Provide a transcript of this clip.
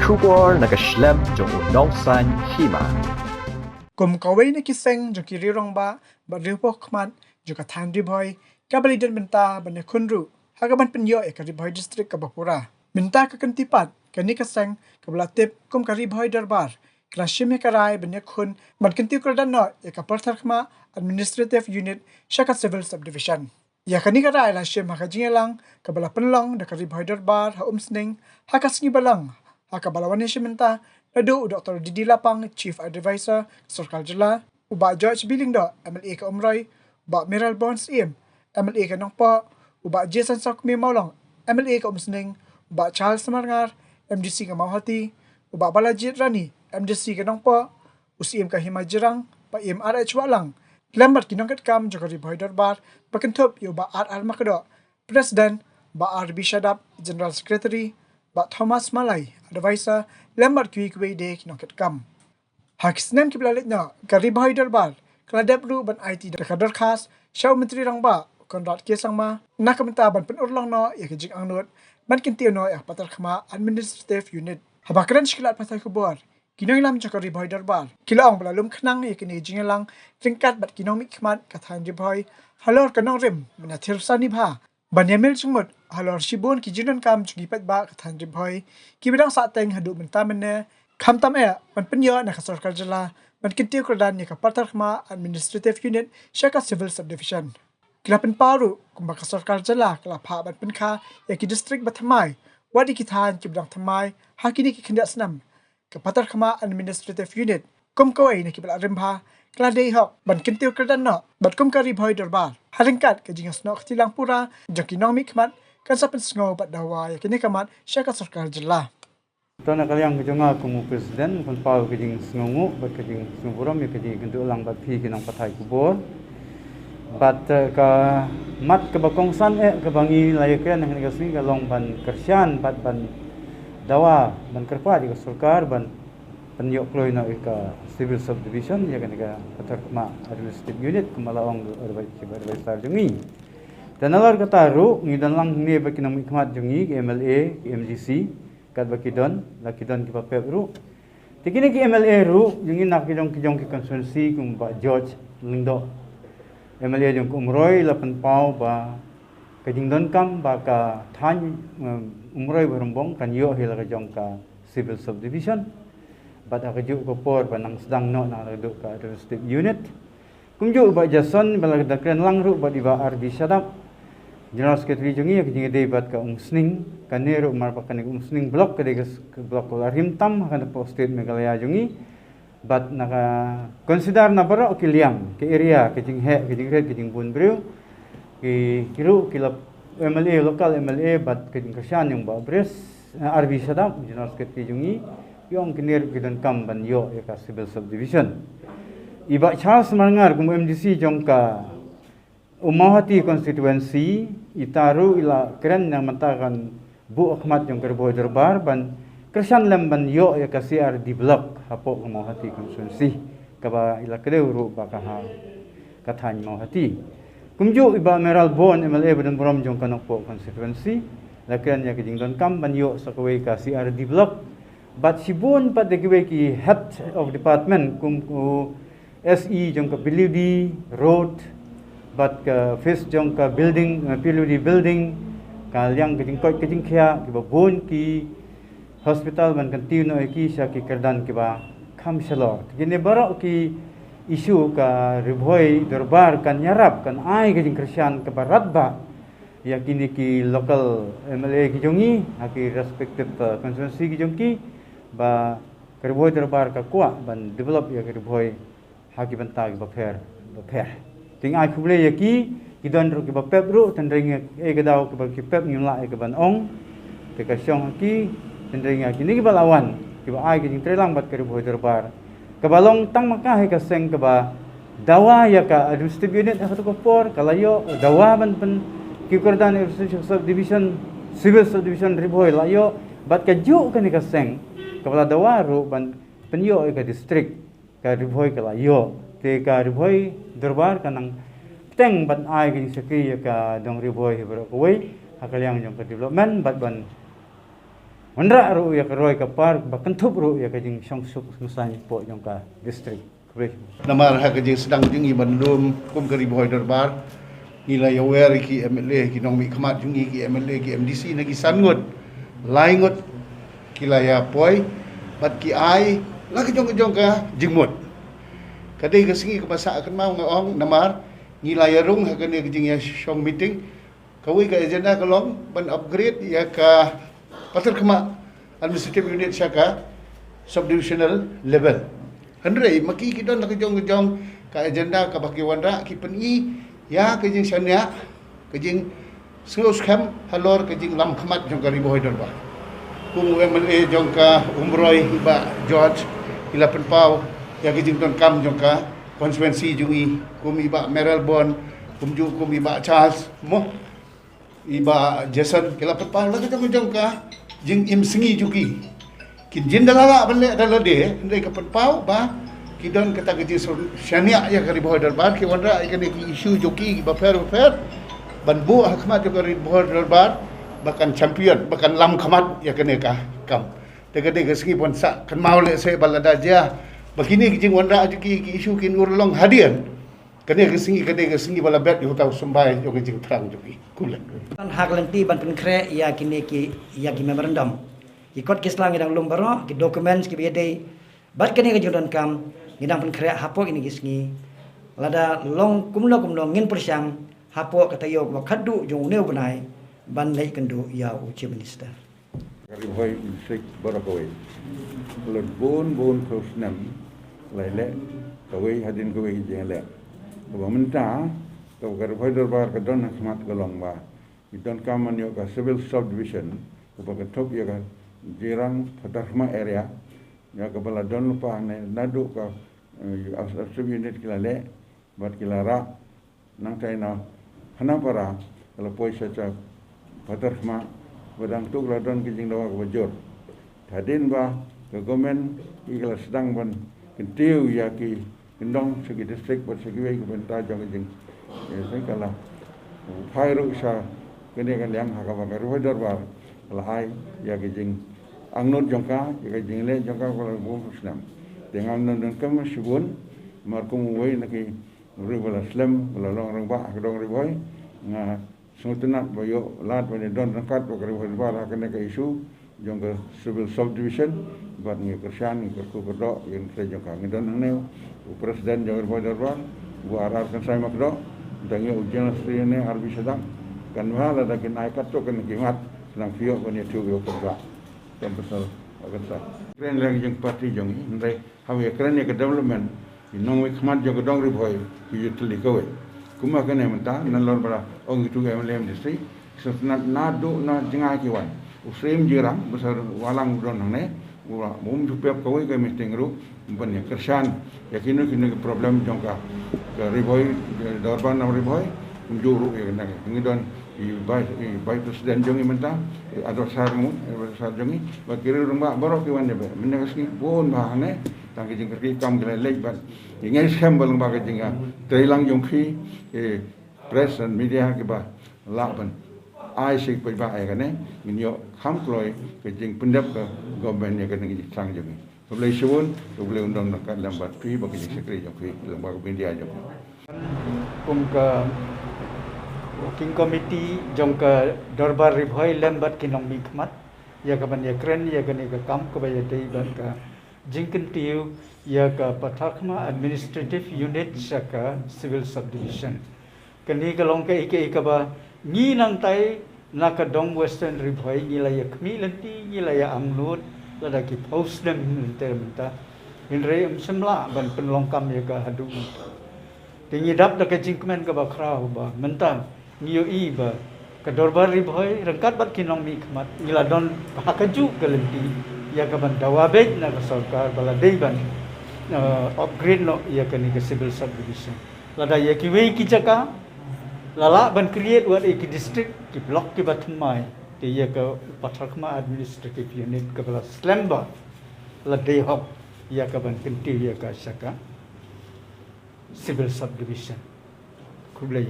Kubor nakaslem jong unongsan hima. Kum kawai na kiseng jong kirirong ba ripo kman jong kathan riboy kabalidan benta banya kunru hagaban penyo e kariboy district kabapura. Benta kakantipat kani kaseng kabalatip kum kariboy darbar klasyim e karay banya kun man kantiu kradan no e kapartarkma administrative unit syaka civil subdivision. Ya kani karay lasyim hakajingelang kabala penlong da kariboy darbar ha umsning hakasngi balang hakabalawan ni simenta Nadu Dr. Didi Lapang, Chief Advisor, Sarkal Jala, Uba George Bilingdo, MLA ka Umroy, Uba Meral Bonds Im, MLA ka Nongpo, Uba Jason Sokmi Maulong, MLA ka Umsning, Uba Charles Marngar, MDC ka Mauhati, Uba Balajit Rani, MDC ka Nongpo, Usim ka Himajirang, Pa RH Walang, Lambat kinongkat kam Jokari Boy Darbar, Pakentup Uba RR Makado, President, Ba RB Shadap, General Secretary, Ba Thomas Malay, Advisor, Lambat kui kuwe de kinoket kam. Hakisnem kiblalit na karibahay darbar kaladap ru ban IT da kadar khas Syau Menteri Rangba Konrad Kesangma nakamentaban penurlang no ya kejing angnut ban kintiu no ya patar khama administrative unit. Habakran shkilat pasal kubor kinong lam cha karibahay darbar kilaong balalum khnang ya kini jingelang tingkat bat kinong mikmat kathan ribahay halor kanong rim menathir sanibha Banyamil sumut halor shibun ki jinon kam chugipat ba kathan ribhoy ki bidang sa teng hadu menta menne khamtam e man penyo na kasarkar jala man kintiu kradan ni kapartar khma administrative unit syaka civil subdivision kilapen paru kumba kasarkar jala kala pha ban penkha ya ki district bathamai wadi ki than ki bidang thamai hakini ki khinda snam kapartar khma administrative unit kum kawai na ki bala rimbha Kladei hok ban kintiu kradan no bat kum kari bhoy darbar haringkat ke jingas no khtilang pura jakinong mikmat kan sapen sngo bat dawa ya kini kamat syaka sarkar jela Tona kalyang kejonga kumu presiden kun pau ke jing sngongu bat ke jing snguram ya ke jing kentu ulang bat phi kinang pathai kubor bat ka mat ke bakongsan ke bangi layakan nang ke sing long ban kersian bat ban dawa ban kerpa di sarkar ban penyok kloy na ika civil subdivision ya kan ka patar ma administrative unit kumalaong advisor jungi dan alar kataru ngidan lang ni bakinam ikmat jungi MLA MGC kad bakidon lakidon ki papel ru tikini ki MLA ru jungi nak kijong ki constituency kum ba George Lindo MLA jung umroy lapan pau ba kajingdon kam ba ka than umroy berumbong kan yo hila ka jong ka civil subdivision bat akajuk kopor banang sedang no na reduk ka administrative unit kumju ba jason bala dakren langru ba diba RB Shadap General Secretary jungi ak jingi debat ka umsning kanero marpakan umsning block ka degas block ko himtam kan po state Meghalaya jungi bat naka consider na baro kiliam ke area ke jing he ke jing red ke jing bunbrew ki kiru kilap MLA local MLA bat ke jing kasyan yung ba bres RB Shadap General Secretary jungi yung kinir kidan kam ban yo ya ka civil subdivision iba Charles Marngar kum MDC jong ka Umauhati constituency itaru ila keren yang mentakan Bu Ahmad jong kerboy darbar ban kersan lem ban yo ya ka CRD block hapo Umauhati constituency kaba ila kedeu ba ka ha kathan Umauhati kumju iba Meral Bon MLA badan borom jong kanokpo constituency la keren ya kijingdon kam ban yo sa kawai ka CRD block But sibun pat dekiwe ki head of department kum ku SE jong ka PLD road but ka face jong ka building PLD building kalyang kijing koi kijing khya ki ba bon ki hospital ban continue ki sha ki kerdan ki ba khamselo gine baro ki issue ka ribhoy darbar kan yarap kan ai kijing krisyan ka barat ba yakini ki local MLA ki jongi haki respective constituency ki jongki ba kerboy darbar ka kwa ban develop ya kerboy haki bantag ba pher ting ai khule ya ki kidon ro ki ba pep ru tandring e gadaw ki ba ki pep nyula e ban ong te ka syong ki tandring ya kini ki balawan ki ba ai ki jing trelang bat kerboy darbar ka balong tang maka he ka seng ka ba dawa ya ka administrative unit ha ko por kalayo dawa ban pen ki kordan subdivision civil subdivision riboy layo bat ka ju ka ni ka seng Kepala dawaru ban penyo ka district ka riboy ka layo te ka riboy darbar kanang teng ban ai ka seki ka dong riboy bro koi hakalyang jong ka development bat ban Wandra ru ya ka roi ka par ba kentup ru ya ka jing song suk susai po jong ka district. Namar ha ka jing sedang jing i bandum kum kari boy darbar nilai aware ki MLA ki nong mi khamat jung ki MLA ki MDC na ki sangut laingut kilaya poi bat ki ai la ka jong ka jingmut kadai ka singi ka basa akan mau ngong namar nilai rung ha ka ne jing ya shong meeting kawi ka agenda ka long ban upgrade ya ka patar kema administrative unit syaka subdivisional level Henry maki kita nak kejong ka agenda ka baki wandra ki peni ya kejing syania kejing seus kham halor kejing lam khamat jong ka riboh dorba kum MLA jong ka umroi ba George ila penpau ya kejing ton kam jong ka konstituensi jungi kum iba Melbourne kum iba Charles mo iba Jason kila penpau la kejong ka jing im singi juki kin jindalala bale dalade ndai ka penpau ba kidon kata kejing syania ya ka riboh dorba ki wandra ikan isu juki ba fair ban bu khmat jo ka riboh dorba bahkan champion bahkan lam khamat ya kene ka kam tegade ke singi pon sa kan mau le se balada ja begini kijing wandra ki isu kin urlong hadian kene ke singi bala bet yo tau sumbai yo kijing terang juki kulan Kan hak lenti ban penkre ya kini ki memorandum ikut kislang idang lumbaro ki dokumen ki bede bat kini ke jodan kam idang penkre hapo ini kisngi lada long kumlo ngin persyang hapo katayo ba khadu jong neu banai ban lai kendu ya chief minister Kari hoi district Barakawai. Lord bon kosnam lai le kawai hadin kawai jeng le. Kau menta kau kari hoi darbar ka don khmat galong ba. Idon kaman yo ka civil subdivision kau ka top ya ka jirang patarma area ya ka bala don lupa ne nadu ka sub unit kila le bat kila ra nang china hanapara kalau poi saja patarma badang tu ladon kijing dawa ke bajor tadin ba ke gomen ikla sedang ban kentiu ya ki kendong segi district bat segi wei ke benta jong kijing ya sai kala phairu sa kene kan yang ha ka ba ru darbar kala ai ya kijing angnut jongka ya kijing le jongka kala bum islam dengan non kam shibun markum wei naki ru bala islam bala long rang ba dong ri boy nga Sungutunat bayo lat bani don rangkat bakari wahidbar hakane ka isu jong ka civil subdivision bat ngi kersian ngi kerku kedok yang saya jong ka ngi don neu presiden jong wahidbar bu arar kan sai makdo dangi ujian asrine arbi sedang kan wala da kin ai kat to kan kimat sedang fio bani tu yo kerja kan pasal akan sa kren lagi jong parti jong ndai hawe kren ya ke development inong wi khmat jong dong ri boy ki yutli kowe kuma kene menta nalor bara ong itu ga MLM district sesnat nadu na jinga kiwan usrim jirang besar walang don ne ura mum jupep kawai ga meeting ru ban ya kersan yakino kini problem jongka riboy dorban na riboy juru ya nang ngi don i bai presiden jongi menta ado sarmu sar jongi bakiri rumba baro kiwan ne be menegasni bon bahane tang kijing kerki kam gele lek ban ingai sambal ba kijinga trailang jong khi press and media ke ba la ban ai sik pe ba ai kane min yo kham kloi kijing pendap ke government ya kan ngi sang jongi boleh suun boleh undang nak lambat pi ba kijing sekre jong khi lambat media jong Kum ka working committee jong ka darbar ribhoi lambat kinong mi khmat ya ka ban ya kren ya kan ka kam ka ba ya dei ban ka jingkin tiu ya ka pathakma administrative unit saka civil subdivision kani ka long ka ike ba ni nang tai naka dong western ribhoi ni la ya khmi lanti ni la ya amlut la da ki post dem termenta in re semla ban penlong kam ya ka hadu tingi dap da ka jingkmen ka ba khrau ba mentang ni yo i ba ka dorbar ribhoi rangkat bat kinong mi khmat ni la don hakaju ka lanti ya kaban dawabej na sarkar bala deiban upgrade no ya kani ke civil subdivision lada ya ki wei ki jaka lala ban create what ki district ki block ki batmai te ya ka pathakma administrative unit ka bala slamba la dei hop ya kaban kinti ya ka saka civil subdivision kublai